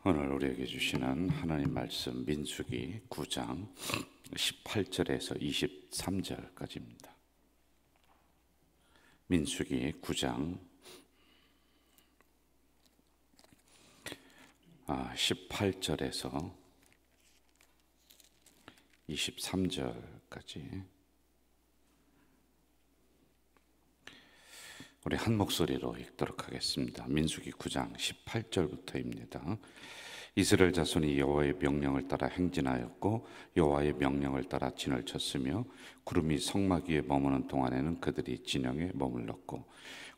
오늘 우리에게 주시는 하나님 말씀 민수기 9장 18절에서 23절까지입니다. 민수기 9장 18절에서 23절까지 우리 한 목소리로 읽도록 하겠습니다. 민수기 9장 18절부터입니다. 이스라엘 자손이 여호와의 명령을 따라 행진하였고 여호와의 명령을 따라 진을 쳤으며 구름이 성막 위에 머무는 동안에는 그들이 진영에 머물렀고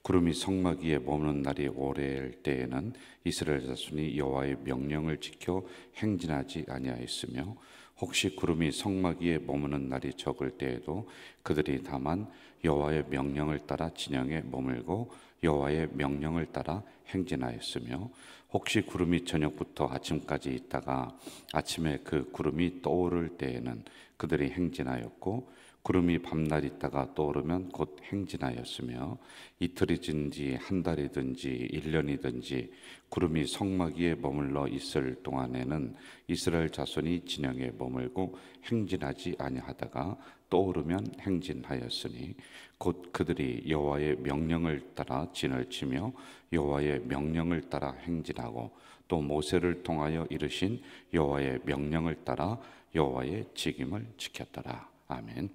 구름이 성막 위에 머무는 날이 오래일 때에는 이스라엘 자손이 여호와의 명령을 지켜 행진하지 아니하였으며 혹시 구름이 성막 위에 머무는 날이 적을 때에도 그들이 다만 여호와의 명령을 따라 진영에 머물고 여호와의 명령을 따라 행진하였으며 혹시 구름이 저녁부터 아침까지 있다가 아침에 그 구름이 떠오를 때에는 그들이 행진하였고 구름이 밤낮 있다가 떠오르면 곧 행진하였으며 이틀이든지 한 달이든지 1년이든지 구름이 성막 위에 머물러 있을 동안에는 이스라엘 자손이 진영에 머물고 행진하지 아니하다가 떠오르면 행진하였으니 곧 그들이 여호와의 명령을 따라 진을 치며 여호와의 명령을 따라 행진하고 또 모세를 통하여 이르신 여호와의 명령을 따라 여호와의 직임을 지켰더라. 아멘.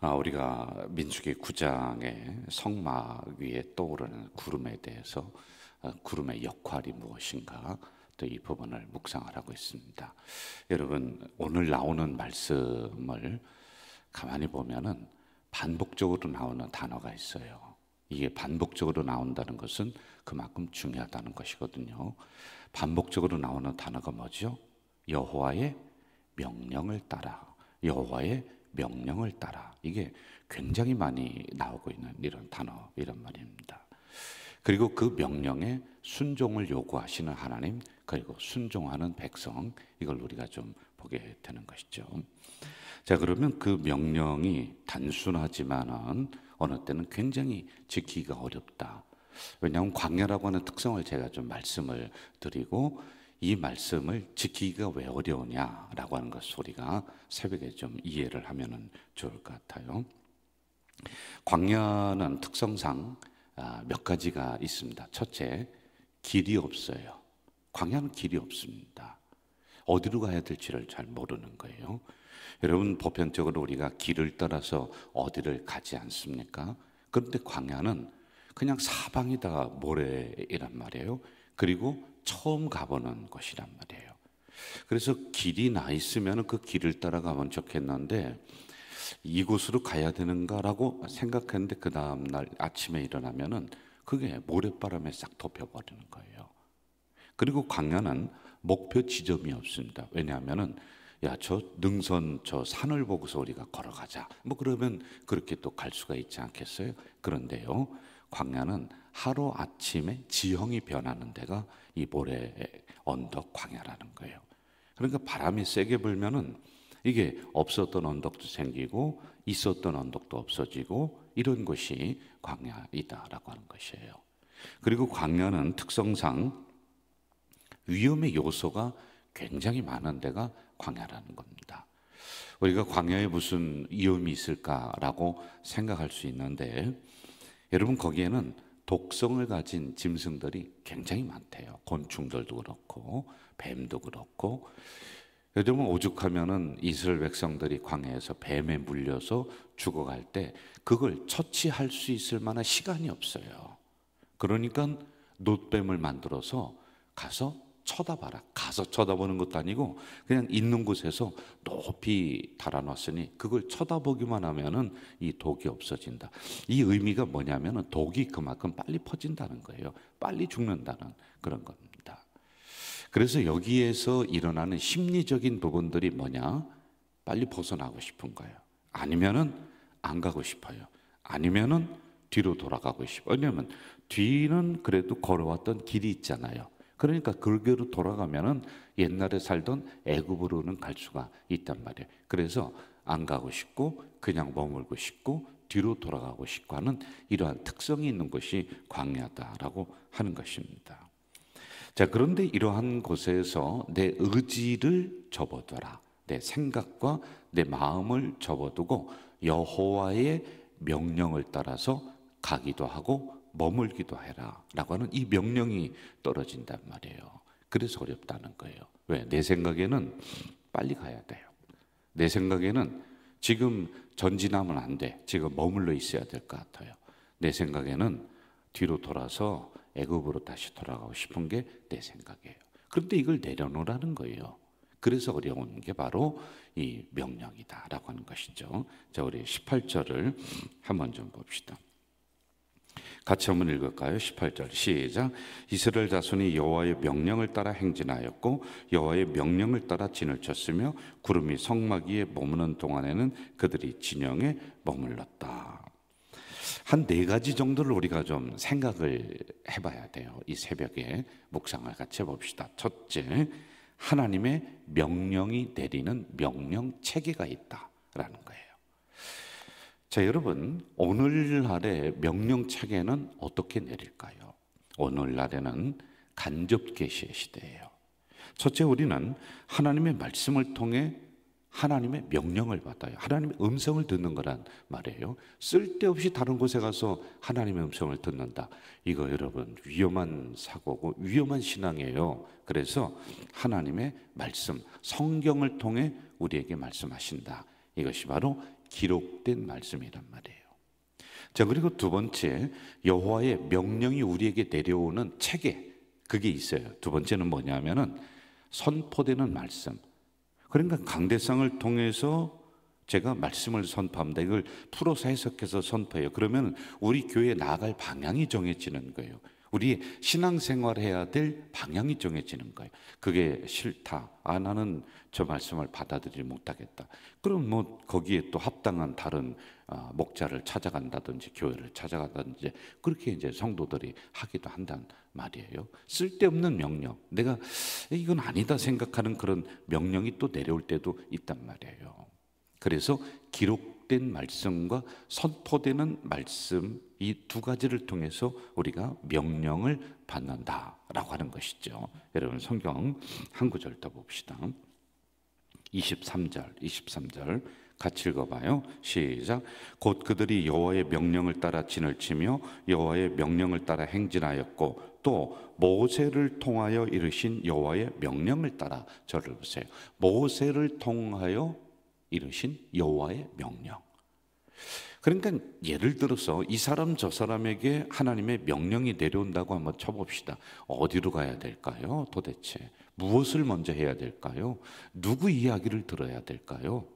우리가 민수기 9장의 성막 위에 떠오르는 구름에 대해서 구름의 역할이 무엇인가 또 이 부분을 묵상을 하고 있습니다. 여러분, 오늘 나오는 말씀을 가만히 보면은 반복적으로 나오는 단어가 있어요. 이게 반복적으로 나온다는 것은 그만큼 중요하다는 것이거든요. 반복적으로 나오는 단어가 뭐죠? 여호와의 명령을 따라, 여호와의 명령을 따라. 이게 굉장히 많이 나오고 있는 이런 단어, 이런 말입니다. 그리고 그 명령에 순종을 요구하시는 하나님, 그리고 순종하는 백성, 이걸 우리가 좀 보게 되는 것이죠. 자, 그러면 그 명령이 단순하지만은 어느 때는 굉장히 지키기가 어렵다. 왜냐하면 광야라고 하는 특성을 제가 좀 말씀을 드리고 이 말씀을 지키기가 왜 어려우냐라고 하는 것을 우리가 새벽에 좀 이해를 하면 좋을 것 같아요. 광야는 특성상 몇 가지가 있습니다. 첫째, 길이 없어요. 광야는 길이 없습니다. 어디로 가야 될지를 잘 모르는 거예요. 여러분, 보편적으로 우리가 길을 따라서 어디를 가지 않습니까? 그런데 광야는 그냥 사방이다가 모래이란 말이에요. 그리고 처음 가보는 곳이란 말이에요. 그래서 길이 나 있으면 그 길을 따라가면 좋겠는데 이곳으로 가야 되는가라고 생각했는데 그 다음날 아침에 일어나면은 그게 모래바람에 싹 덮여버리는 거예요. 그리고 광야는 목표 지점이 없습니다. 왜냐하면은 야, 저 능선, 저 산을 보고서 우리가 걸어가자. 뭐 그러면 그렇게 또 갈 수가 있지 않겠어요? 그런데요, 광야는 하루 아침에 지형이 변하는 데가 이 모래 언덕 광야라는 거예요. 그러니까 바람이 세게 불면은 이게 없었던 언덕도 생기고 있었던 언덕도 없어지고 이런 것이 광야이다라고 하는 것이에요. 그리고 광야는 특성상 위험의 요소가 굉장히 많은 데가 광야라는 겁니다. 우리가 광야에 무슨 위험이 있을까라고 생각할 수 있는데 여러분, 거기에는 독성을 가진 짐승들이 굉장히 많대요. 곤충들도 그렇고 뱀도 그렇고. 여러분, 오죽하면은 이스라엘 백성들이 광야에서 뱀에 물려서 죽어갈 때 그걸 처치할 수 있을 만한 시간이 없어요. 그러니까 놋뱀을 만들어서 가서 쳐다봐라. 가서 쳐다보는 것도 아니고 그냥 있는 곳에서 높이 달아놨으니 그걸 쳐다보기만 하면은 이 독이 없어진다. 이 의미가 뭐냐면은 독이 그만큼 빨리 퍼진다는 거예요. 빨리 죽는다는 그런 겁니다. 그래서 여기에서 일어나는 심리적인 부분들이 뭐냐? 빨리 벗어나고 싶은 거예요. 아니면은 안 가고 싶어요. 아니면은 뒤로 돌아가고 싶어요. 왜냐면 뒤는 그래도 걸어왔던 길이 있잖아요. 그러니까 그게로 돌아가면은 옛날에 살던 애굽으로는 갈 수가 있단 말이에요. 그래서 안 가고 싶고 그냥 머물고 싶고 뒤로 돌아가고 싶고 하는 이러한 특성이 있는 것이 광야다라고 하는 것입니다. 자, 그런데 이러한 곳에서 내 의지를 접어둬라. 내 생각과 내 마음을 접어두고 여호와의 명령을 따라서 가기도 하고 머물기도 해라 라고 하는 이 명령이 떨어진단 말이에요. 그래서 어렵다는 거예요. 왜? 내 생각에는 빨리 가야 돼요. 내 생각에는 지금 전진하면 안 돼. 지금 머물러 있어야 될 것 같아요. 내 생각에는 뒤로 돌아서 애굽으로 다시 돌아가고 싶은 게 내 생각이에요. 그런데 이걸 내려놓으라는 거예요. 그래서 어려운 게 바로 이 명령이다라고 하는 것이죠. 자, 우리 18절을 한번 좀 봅시다. 같이 한번 읽을까요? 18절 시작. 이스라엘 자손이 여호와의 명령을 따라 행진하였고 여호와의 명령을 따라 진을 쳤으며 구름이 성막 위에 머무는 동안에는 그들이 진영에 머물렀다. 한 네 가지 정도를 우리가 좀 생각을 해봐야 돼요. 이 새벽에 묵상을 같이 해봅시다. 첫째, 하나님의 명령이 내리는 명령 체계가 있다라는 거예요. 자, 여러분, 오늘날의 명령 체계는 어떻게 내릴까요? 오늘날에는 간접 계시의 시대예요. 첫째, 우리는 하나님의 말씀을 통해 하나님의 명령을 받아요. 하나님의 음성을 듣는 거란 말이에요. 쓸데없이 다른 곳에 가서 하나님의 음성을 듣는다. 이거 여러분 위험한 사고고 위험한 신앙이에요. 그래서 하나님의 말씀, 성경을 통해 우리에게 말씀하신다. 이것이 바로 기록된 말씀이란 말이에요. 자, 그리고 두 번째, 여호와의 명령이 우리에게 내려오는 체계, 그게 있어요. 두 번째는 뭐냐면은 선포되는 말씀. 그러니까 강대상을 통해서 제가 말씀을 선포합니다. 이걸 풀어서 해석해서 선포해요. 그러면 우리 교회에 나아갈 방향이 정해지는 거예요. 우리 신앙생활 해야 될 방향이 정해지는 거예요. 그게 싫다. 아, 나는 저 말씀을 받아들이지 못하겠다. 그럼 뭐 거기에 또 합당한 다른 목자를 찾아간다든지 교회를 찾아간다든지 그렇게 이제 성도들이 하기도 한단 말이에요. 쓸데없는 명령, 내가 이건 아니다 생각하는 그런 명령이 또 내려올 때도 있단 말이에요. 그래서 기록된 말씀과 선포되는 말씀, 이 두 가지를 통해서 우리가 명령을 받는다라고 하는 것이죠. 여러분 성경 한 구절 더 봅시다. 23절 같이 읽어봐요. 시작. 곧 그들이 여호와의 명령을 따라 진을 치며 여호와의 명령을 따라 행진하였고 또 모세를 통하여 이르신 여호와의 명령을 따라. 저를 보세요. 모세를 통하여 이르신 여호와의 명령. 그러니까 예를 들어서 이 사람 저 사람에게 하나님의 명령이 내려온다고 한번 쳐봅시다. 어디로 가야 될까요? 도대체 무엇을 먼저 해야 될까요? 누구 이야기를 들어야 될까요?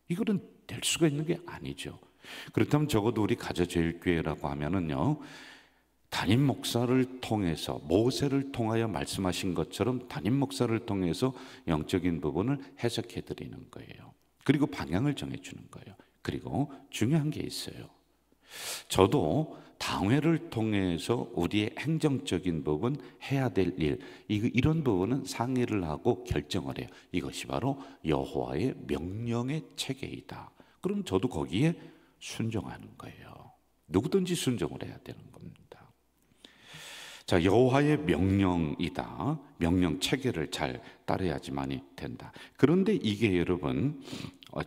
이거는 될 수가 있는 게 아니죠. 그렇다면 적어도 우리 가저제일교회라고 하면은요, 담임 목사를 통해서 모세를 통하여 말씀하신 것처럼 담임 목사를 통해서 영적인 부분을 해석해 드리는 거예요. 그리고 방향을 정해 주는 거예요. 그리고 중요한 게 있어요. 저도 당회를 통해서 우리의 행정적인 부분, 해야 될 일, 이런 부분은 상의를 하고 결정을 해요. 이것이 바로 여호와의 명령의 체계이다. 그럼 저도 거기에 순종하는 거예요. 누구든지 순종을 해야 되는 겁니다. 자, 여호와의 명령이다. 명령 체계를 잘 따라야지만이 된다. 그런데 이게 여러분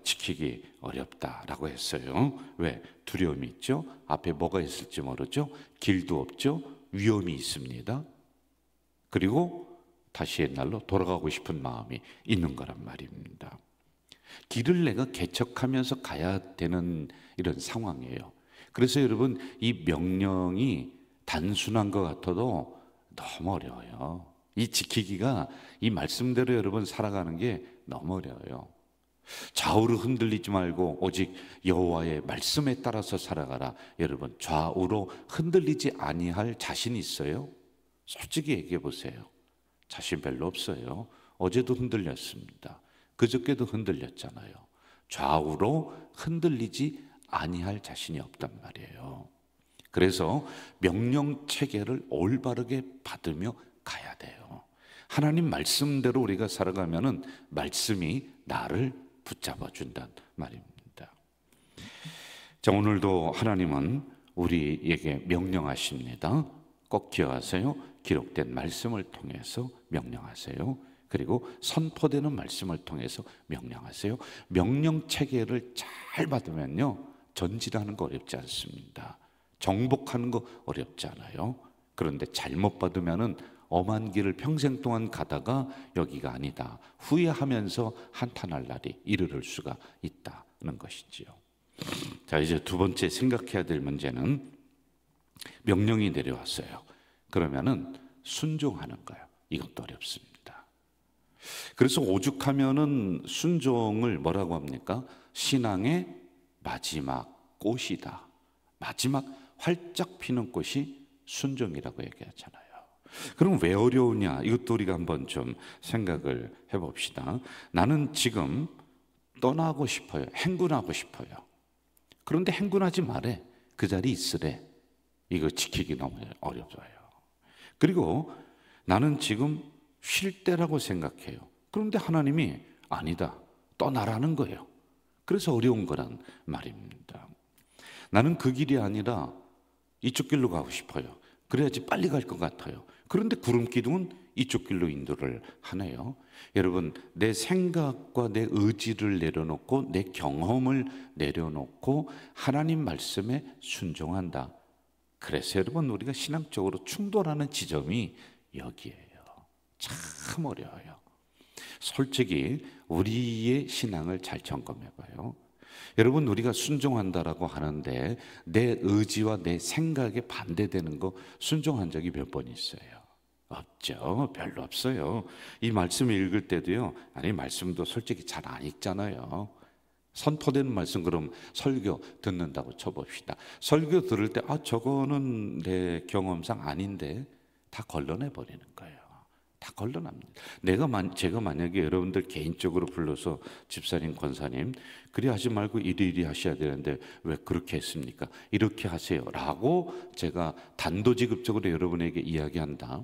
지키기 어렵다라고 했어요. 왜? 두려움이 있죠. 앞에 뭐가 있을지 모르죠. 길도 없죠. 위험이 있습니다. 그리고 다시 옛날로 돌아가고 싶은 마음이 있는 거란 말입니다. 길을 내가 개척하면서 가야 되는 이런 상황이에요. 그래서 여러분 이 명령이 단순한 것 같아도 너무 어려워요. 이 지키기가 이 말씀대로 여러분 살아가는 게 너무 어려워요. 좌우로 흔들리지 말고 오직 여호와의 말씀에 따라서 살아가라. 여러분 좌우로 흔들리지 아니할 자신 있어요? 솔직히 얘기해 보세요. 자신 별로 없어요. 어제도 흔들렸습니다. 그저께도 흔들렸잖아요. 좌우로 흔들리지 아니할 자신이 없단 말이에요. 그래서 명령 체계를 올바르게 받으며 가야 돼요. 하나님 말씀대로 우리가 살아가면은 말씀이 나를 붙잡아 준단 말입니다. 자, 오늘도 하나님은 우리에게 명령하십니다. 꼭 기억하세요. 기록된 말씀을 통해서 명령하세요. 그리고 선포되는 말씀을 통해서 명령하세요. 명령 체계를 잘 받으면요, 전진하는 거 어렵지 않습니다. 정복하는 거 어렵지 않아요. 그런데 잘못 받으면은 엄한 길을 평생 동안 가다가 여기가 아니다 후회하면서 한탄할 날이 이르를 수가 있다는 것이지요. 자, 이제 두 번째 생각해야 될 문제는 명령이 내려왔어요. 그러면은 순종하는 거예요. 이것도 어렵습니다. 그래서 오죽하면은 순종을 뭐라고 합니까? 신앙의 마지막 꽃이다. 마지막 활짝 피는 꽃이 순종이라고 얘기하잖아요. 그럼 왜 어려우냐? 이것도 우리가 한번 좀 생각을 해봅시다. 나는 지금 떠나고 싶어요. 행군하고 싶어요. 그런데 행군하지 말래. 그 자리에 있으래. 이거 지키기 너무 어려워요. 그리고 나는 지금 쉴 때라고 생각해요. 그런데 하나님이 아니다, 떠나라는 거예요. 그래서 어려운 거란 말입니다. 나는 그 길이 아니라 이쪽 길로 가고 싶어요. 그래야지 빨리 갈 것 같아요. 그런데 구름 기둥은 이쪽 길로 인도를 하네요. 여러분, 내 생각과 내 의지를 내려놓고 내 경험을 내려놓고 하나님 말씀에 순종한다. 그래서 여러분, 우리가 신앙적으로 충돌하는 지점이 여기에요. 참 어려워요. 솔직히 우리의 신앙을 잘 점검해 봐요. 여러분, 우리가 순종한다라고 하는데 내 의지와 내 생각에 반대되는 거 순종한 적이 몇 번 있어요? 없죠. 별로 없어요. 이 말씀을 읽을 때도요, 아니 말씀도 솔직히 잘 안 읽잖아요. 선포되는 말씀, 그럼 설교 듣는다고 쳐봅시다. 설교 들을 때 저거는 내 경험상 아닌데 다 걸러내 버리는 거예요. 다 걸러납니다. 제가 만약에 여러분들 개인적으로 불러서 집사님, 권사님, 그리 하지 말고 이리 하셔야 되는데 왜 그렇게 했습니까? 이렇게 하세요 라고 제가 단도직입적으로 여러분에게 이야기한다.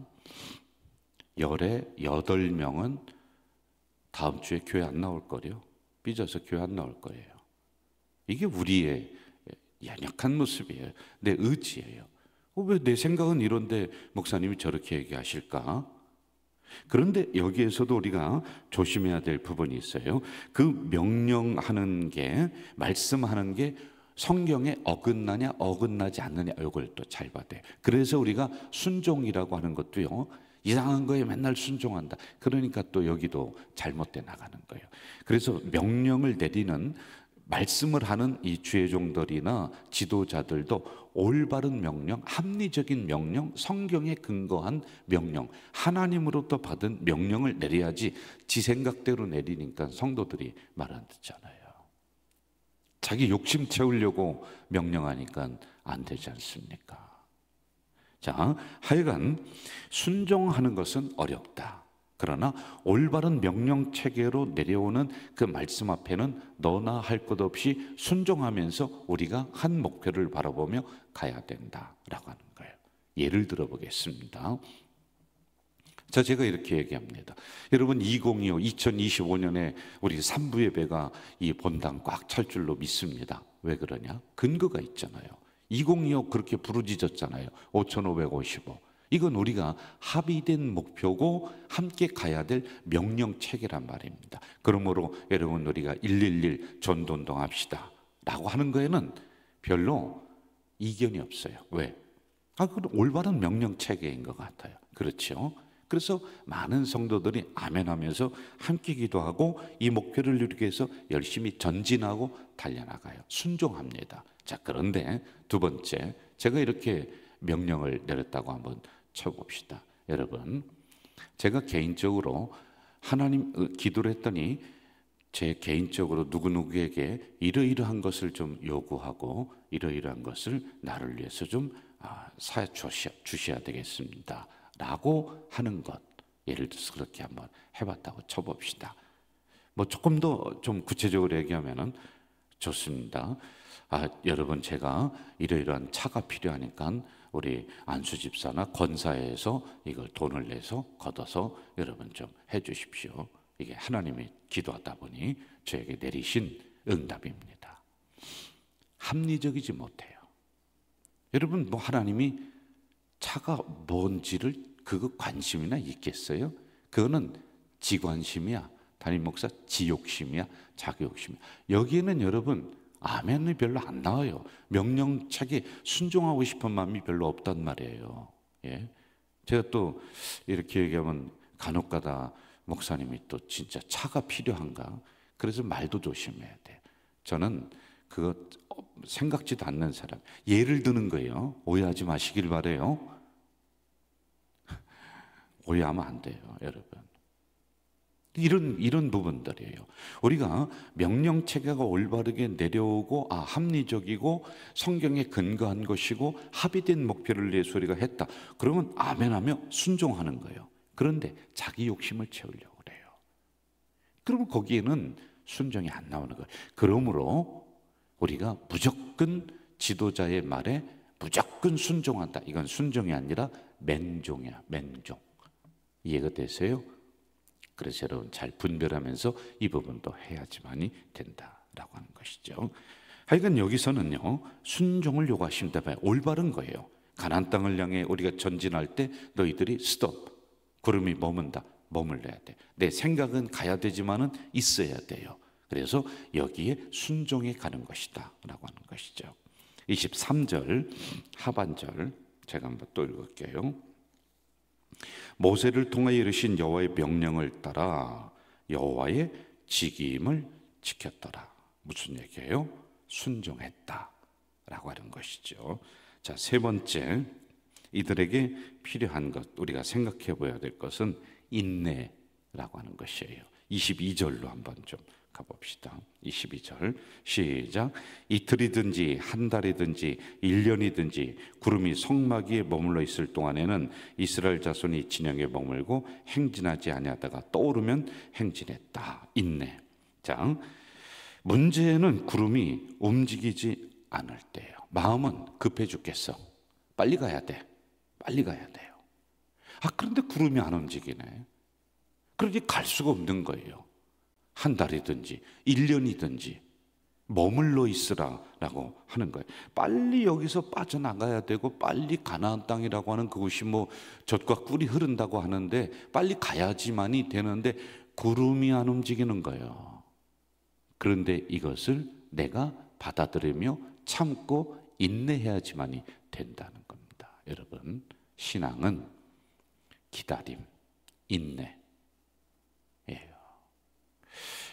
열에 8명은 다음 주에 교회 안 나올 거래요. 삐져서 교회 안 나올 거예요. 이게 우리의 연약한 모습이에요. 내 의지예요. 왜 내 생각은 이런데 목사님이 저렇게 얘기하실까? 그런데 여기에서도 우리가 조심해야 될 부분이 있어요. 그 명령하는 게, 말씀하는 게 성경에 어긋나냐 어긋나지 않느냐, 이걸 또 잘 봐야 돼요. 그래서 우리가 순종이라고 하는 것도요, 이상한 거에 맨날 순종한다. 그러니까 또 여기도 잘못돼 나가는 거예요. 그래서 명령을 내리는, 말씀을 하는 이 주의 종들이나 지도자들도 올바른 명령, 합리적인 명령, 성경에 근거한 명령, 하나님으로부터 받은 명령을 내려야지 지 생각대로 내리니까 성도들이 말 안 듣잖아요. 자기 욕심 채우려고 명령하니까 안 되지 않습니까? 자, 하여간 순종하는 것은 어렵다. 그러나 올바른 명령 체계로 내려오는 그 말씀 앞에는 너나 할 것 없이 순종하면서 우리가 한 목표를 바라보며 가야 된다라고 하는 거예요. 예를 들어 보겠습니다. 자, 제가 이렇게 얘기합니다. 여러분, 2025년에 우리 3부 예배가 이 본당 꽉 찰 줄로 믿습니다. 왜 그러냐? 근거가 있잖아요. 2025 그렇게 부르짖었잖아요. 5,555. 이건 우리가 합의된 목표고 함께 가야 될 명령 체계란 말입니다. 그러므로 여러분, 우리가 111 전도운동 합시다 라고 하는 거에는 별로 이견이 없어요. 왜? 그건 올바른 명령 체계인 것 같아요. 그렇죠? 그래서 많은 성도들이 아멘하면서 함께 기도하고 이 목표를 이루기 위해서 열심히 전진하고 달려나가요. 순종합니다. 자, 그런데 두 번째, 제가 이렇게 명령을 내렸다고 한번 쳐봅시다. 여러분, 제가 개인적으로 하나님 기도를 했더니 제 개인적으로 누구누구에게 이러이러한 것을 좀 요구하고 이러이러한 것을 나를 위해서 좀 사해 주셔야 되겠습니다 라고 하는 것, 예를 들어서 그렇게 한번 해봤다고 쳐봅시다. 뭐 조금 더 좀 구체적으로 얘기하면은, 좋습니다. 여러분, 제가 이러이러한 차가 필요하니까 우리 안수 집사나 권사에서 이걸 돈을 내서 걷어서 여러분 좀 해주십시오. 이게 하나님이 기도하다 보니 저에게 내리신 응답입니다. 합리적이지 못해요. 여러분, 뭐 하나님이 차가 뭔지를 그거 관심이나 있겠어요? 그거는 지관심이야. 담임 목사 지욕심이야. 자기욕심이야. 여기에는 여러분 아멘이 별로 안 나와요. 명령차게 순종하고 싶은 마음이 별로 없단 말이에요. 예? 제가 또 이렇게 얘기하면 간혹가다 목사님이 또 진짜 차가 필요한가? 그래서 말도 조심해야 돼. 저는 그거 생각지도 않는 사람. 예를 드는 거예요. 오해하지 마시길 바래요. 오해하면 안 돼요, 여러분. 이런 부분들이에요. 우리가 명령 체계가 올바르게 내려오고 합리적이고 성경에 근거한 것이고 합의된 목표를 위해서 우리가 했다. 그러면 아멘하며 순종하는 거예요. 그런데 자기 욕심을 채우려고 그래요. 그러면 거기에는 순종이 안 나오는 거예요. 그러므로 우리가 무조건 지도자의 말에 무조건 순종한다. 이건 순종이 아니라 맹종이야, 맹종. 이해가 되세요? 그래서 여러분 잘 분별하면서 이 부분도 해야지만이 된다라고 하는 것이죠. 하여간 여기서는요, 순종을 요구하신다. 올바른 거예요. 가나안 땅을 향해 우리가 전진할 때 너희들이 스톱, 구름이 머문다, 머물러야 돼. 내 생각은 가야 되지만은 있어야 돼요. 그래서 여기에 순종해 가는 것이다 라고 하는 것이죠. 23절 하반절 제가 한번 또 읽을게요. 모세를 통하여 이르신 여호와의 명령을 따라 여호와의 직임을 지켰더라. 무슨 얘기예요? 순종했다 라고 하는 것이죠. 자, 세 번째, 이들에게 필요한 것, 우리가 생각해 봐야 될 것은 인내라고 하는 것이에요. 22절로 한번 좀 가봅시다. 22절 시작. 이틀이든지 한 달이든지 1년이든지 구름이 성막 위에 머물러 있을 동안에는 이스라엘 자손이 진영에 머물고 행진하지 아니하다가 떠오르면 행진했다. 인내. 자, 문제는 구름이 움직이지 않을 때예요. 마음은 급해 죽겠어. 빨리 가야 돼. 빨리 가야 돼요. 그런데 구름이 안 움직이네. 그러니 갈 수가 없는 거예요. 한 달이든지 1년이든지 머물러 있으라라고 하는 거예요. 빨리 여기서 빠져나가야 되고 빨리 가나안 땅이라고 하는 그곳이 뭐 젖과 꿀이 흐른다고 하는데 빨리 가야지만이 되는데 구름이 안 움직이는 거예요. 그런데 이것을 내가 받아들이며 참고 인내해야지만이 된다는 겁니다. 여러분, 신앙은 기다림, 인내.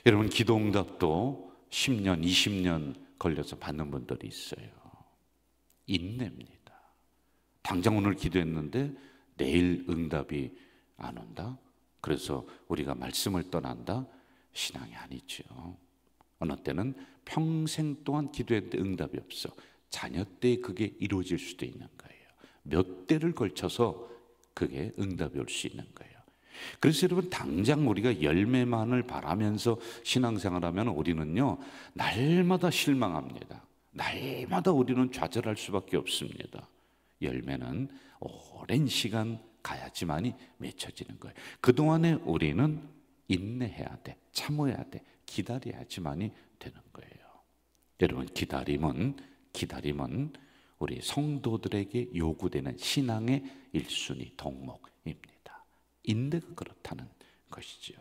여러분, 기도응답도 10년, 20년 걸려서 받는 분들이 있어요. 인내입니다. 당장 오늘 기도했는데 내일 응답이 안 온다? 그래서 우리가 말씀을 떠난다? 신앙이 아니죠. 어느 때는 평생 동안 기도했는데 응답이 없어. 자녀 때 그게 이루어질 수도 있는 거예요. 몇 대를 걸쳐서 그게 응답이 올 수 있는 거예요. 그래서 여러분, 당장 우리가 열매만을 바라면서 신앙생활하면 우리는요, 날마다 실망합니다. 날마다 우리는 좌절할 수밖에 없습니다. 열매는 오랜 시간 가야지만이 맺혀지는 거예요. 그동안에 우리는 인내해야 돼, 참아야 돼, 기다려야지만이 되는 거예요. 여러분, 기다림은 우리 성도들에게 요구되는 신앙의 1순위 덕목입니다. 인내가 그렇다는 것이죠.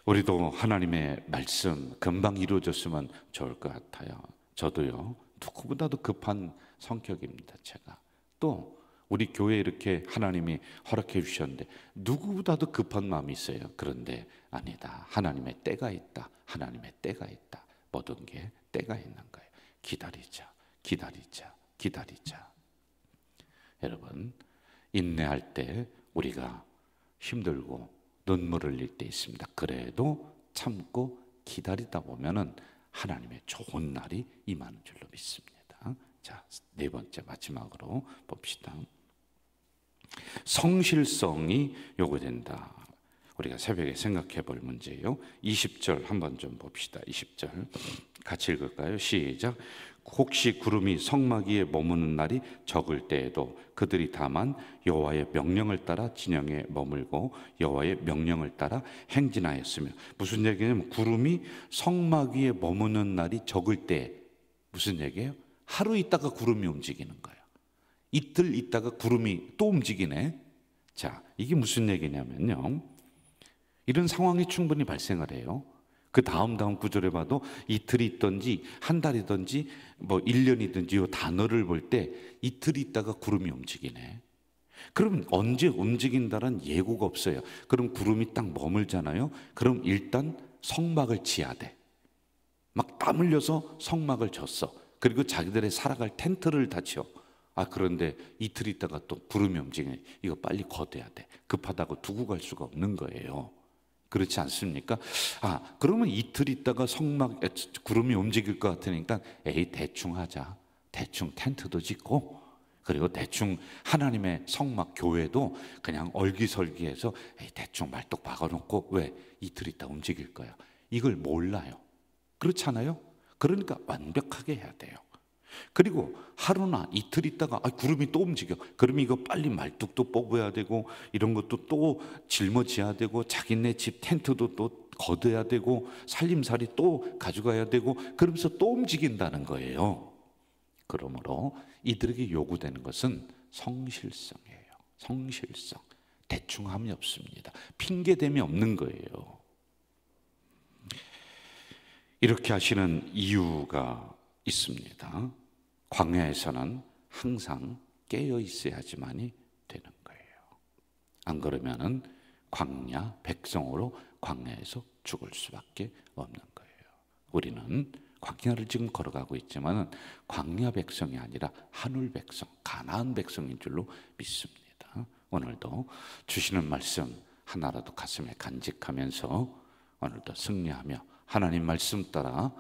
우리도 하나님의 말씀 금방 이루어졌으면 좋을 것 같아요. 저도요, 누구보다도 급한 성격입니다. 제가 또 우리 교회에 이렇게 하나님이 허락해 주셨는데 누구보다도 급한 마음이 있어요. 그런데 아니다. 하나님의 때가 있다. 하나님의 때가 있다. 모든 게 때가 있는 거예요. 기다리자, 기다리자, 기다리자. 여러분, 인내할 때 우리가 힘들고 눈물을 흘릴 때 있습니다. 그래도 참고 기다리다 보면은 하나님의 좋은 날이 임하는 줄로 믿습니다. 자, 네 번째 마지막으로 봅시다. 성실성이 요구된다. 우리가 새벽에 생각해 볼 문제예요. 20절 한번 좀 봅시다. 20절 같이 읽을까요? 시작. 혹시 구름이 성막 위에 머무는 날이 적을 때에도 그들이 다만 여호와의 명령을 따라 진영에 머물고 여호와의 명령을 따라 행진하였으며, 무슨 얘기냐면 구름이 성막 위에 머무는 날이 적을 때 무슨 얘기예요? 하루 있다가 구름이 움직이는 거예요. 이틀 있다가 구름이 또 움직이네. 자, 이게 무슨 얘기냐면요, 이런 상황이 충분히 발생을 해요. 그 다음 구절에 봐도 이틀이 있든지 한 달이든지 뭐 1년이든지 이 단어를 볼 때 이틀 있다가 구름이 움직이네. 그럼 언제 움직인다는 예고가 없어요. 그럼 구름이 딱 머물잖아요. 그럼 일단 성막을 지어야 돼. 막 땀 흘려서 성막을 졌어. 그리고 자기들의 살아갈 텐트를 다 지어. 그런데 이틀 있다가 또 구름이 움직이네. 이거 빨리 걷어야 돼. 급하다고 두고 갈 수가 없는 거예요. 그렇지 않습니까? 그러면 이틀 있다가 구름이 움직일 것 같으니까 대충 하자. 대충 텐트도 짓고, 그리고 대충 하나님의 성막 교회도 그냥 얼기설기해서 대충 말뚝 박아놓고, 왜? 이틀 있다 움직일 거야. 이걸 몰라요. 그렇잖아요? 그러니까 완벽하게 해야 돼요. 그리고 하루나 이틀 있다가 구름이 또 움직여. 그러면 이거 빨리 말뚝도 뽑아야 되고, 이런 것도 또 짊어져야 되고, 자기네 집 텐트도 또 걷어야 되고, 살림살이 또 가져가야 되고, 그러면서 또 움직인다는 거예요. 그러므로 이들에게 요구되는 것은 성실성이에요. 성실성. 대충함이 없습니다. 핑계됨이 없는 거예요. 이렇게 하시는 이유가 있습니다. 광야에서는 항상 깨어 있어야지만이 되는 거예요. 안 그러면은 광야 백성으로 광야에서 죽을 수밖에 없는 거예요. 우리는 광야를 지금 걸어가고 있지만은 광야 백성이 아니라 하늘 백성, 가나안 백성인 줄로 믿습니다. 오늘도 주시는 말씀 하나라도 가슴에 간직하면서 오늘도 승리하며 하나님 말씀 따라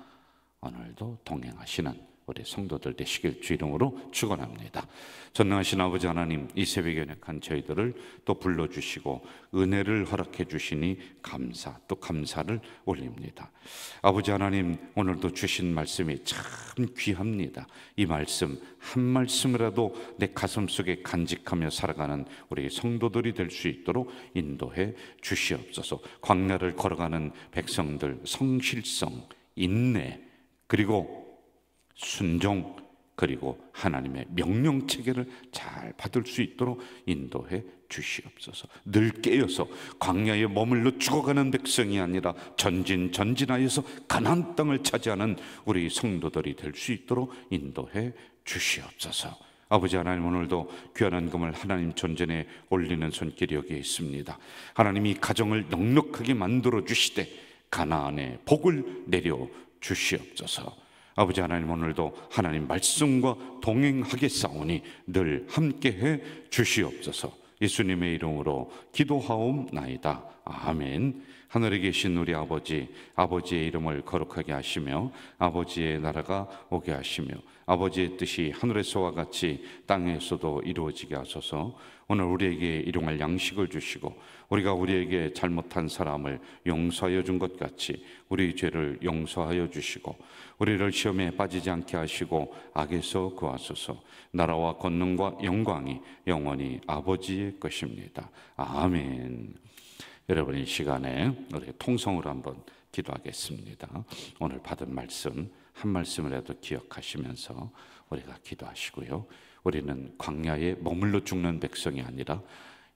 오늘도 동행하시는 우리 성도들 되시길 주 이름으로 축원합니다. 전능하신 아버지 하나님, 이 새벽에 연약한 저희들을 또 불러주시고 은혜를 허락해 주시니 또 감사를 올립니다. 아버지 하나님, 오늘도 주신 말씀이 참 귀합니다. 이 말씀 한 말씀이라도 내 가슴 속에 간직하며 살아가는 우리 성도들이 될 수 있도록 인도해 주시옵소서. 광야를 걸어가는 백성들 성실성, 인내, 그리고 순종, 그리고 하나님의 명령 체계를 잘 받을 수 있도록 인도해 주시옵소서. 늘 깨어서 광야에 머물러 죽어가는 백성이 아니라 전진하여서 가나안 땅을 차지하는 우리 성도들이 될 수 있도록 인도해 주시옵소서. 아버지 하나님, 오늘도 귀한 금을 하나님 존전에 올리는 손길이 여기에 있습니다. 하나님이 가정을 넉넉하게 만들어 주시되 가나안에 복을 내려 주시옵소서. 아버지 하나님, 오늘도 하나님 말씀과 동행하겠사오니 늘 함께해 주시옵소서. 예수님의 이름으로 기도하옵나이다. 아멘. 하늘에 계신 우리 아버지, 아버지의 이름을 거룩하게 하시며 아버지의 나라가 오게 하시며 아버지의 뜻이 하늘에서와 같이 땅에서도 이루어지게 하소서. 오늘 우리에게 일용할 양식을 주시고 우리가 우리에게 잘못한 사람을 용서하여 준 것 같이 우리 죄를 용서하여 주시고 우리를 시험에 빠지지 않게 하시고 악에서 구하소서. 나라와 권능과 영광이 영원히 아버지의 것입니다. 아멘. 여러분, 이 시간에 우리 통성으로 한번 기도하겠습니다. 오늘 받은 말씀 한 말씀이라도 기억하시면서 우리가 기도하시고요. 우리는 광야에 머물러 죽는 백성이 아니라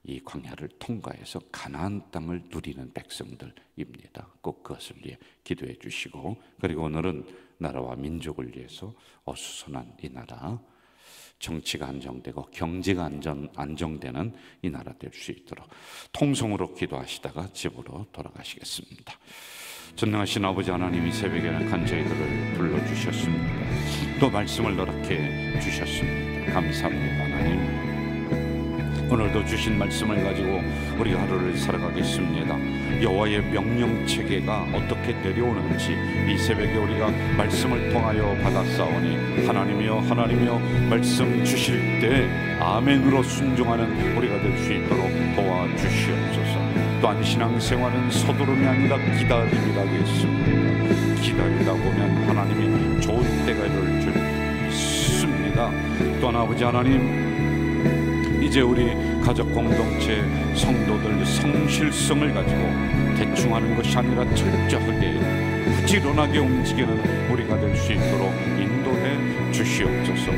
이 광야를 통과해서 가나안 땅을 누리는 백성들입니다. 꼭 그것을 위해 기도해 주시고, 그리고 오늘은 나라와 민족을 위해서 어수선한 이 나라, 정치가 안정되고 경제가 안정되는 이 나라 될 수 있도록 통성으로 기도하시다가 집으로 돌아가시겠습니다. 전능하신 아버지 하나님이 새벽에 간 저희들을 불러주셨습니다. 또 말씀을 허락해 주셨습니다. 감사합니다. 하나님, 오늘도 주신 말씀을 가지고 우리가 하루를 살아가겠습니다. 여호와의 명령체계가 어떻게 내려오는지 이 새벽에 우리가 말씀을 통하여 받았사오니 하나님이여 말씀 주실 때 아멘으로 순종하는 우리가 될 수 있도록 도와주시옵소서. 또한 신앙생활은 서두름이 아니라 기다림이라고 했습니다. 기다리다 보면 하나님이 좋은 때가 이를 줄 믿습니다. 또한 아버지 하나님, 이제 우리 가족 공동체 성도들 성실성을 가지고 대충 하는 것이 아니라 철저하게 부지런하게 움직이는 우리가 될 수 있도록 인도해 주시옵소서.